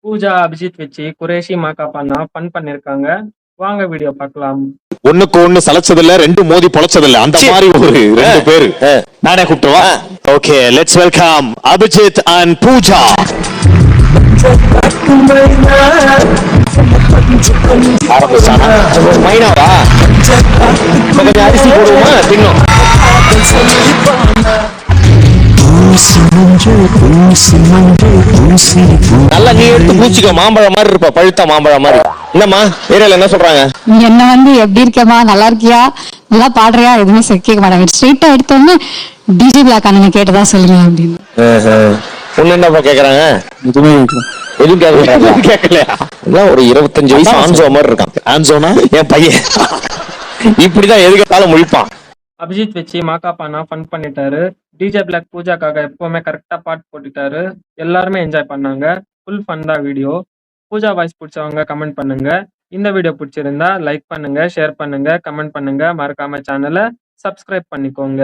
பூஜா, அபிஜித் வச்சு குரேஷி, மாகாபான்னா ஃபன் பண்ணியிருக்காங்க. வாங்க வீடியோ பார்க்கலாம். ஒண்ணுக்கு ஒண்ணு சலைச்சதில்ல, ரெண்டு மோதி பொழைச்சதில்ல, அந்த மாதிரி ஒரு ரெண்டு பேரு. நானே கூப்பிட்டுவா. Okay, let's welcome Abhijit and Pooja. ஆரம்பிச்சானா மைனாவா? கொஞ்சம் அரிசி போடுவோமா? தின்னும் நல்லா நீ எடுத்து பூச்சிக்க. மாம்பழம் மாதிரி இருப்ப, பழுத்த மாம்பழம் மாதிரி. என்னம்மா ஏரியால என்ன சொல்றாங்க? என்ன எப்படி இருக்கேமா, நல்லா இருக்கியா, நல்லா பாடுறியா, எதுவுமே கேட்க மாட்டாங்க. ஸ்ட்ரெயிட்டா எடுத்தோன்னு டிஜே பிளாக் அண்ணன் கேட்டதா சொல்லுங்க அப்படின்னு. ஒண்ணு என்னப்பா கேக்குறாங்க? எதுவும் கேட்கலையா? ஒரு 25 வயசு ஆன்சோ மாதிரி இருக்கான். ஆன்சோனா என் பையன். இப்படிதான் எது கேட்டாலும் முழிப்பான். அபிஜித் வச்சு மாகாபான்னா ஃபன் பண்ணிட்டாரு. டிஜே பிளாக் பூஜாக்காக எப்பவுமே கரெக்டா பாட்டு போட்டுட்டாரு. எல்லாருமே என்ஜாய் பண்ணாங்க. ஃபுல் ஃபன் தான் வீடியோ. பூஜா வாய்ஸ் பிடிச்சவங்க கமெண்ட் பண்ணுங்க. இந்த வீடியோ பிடிச்சிருந்தா லைக் பண்ணுங்க, ஷேர் பண்ணுங்க, கமெண்ட் பண்ணுங்க. மறக்காம சேனலை சப்ஸ்கிரைப் பண்ணிக்கோங்க.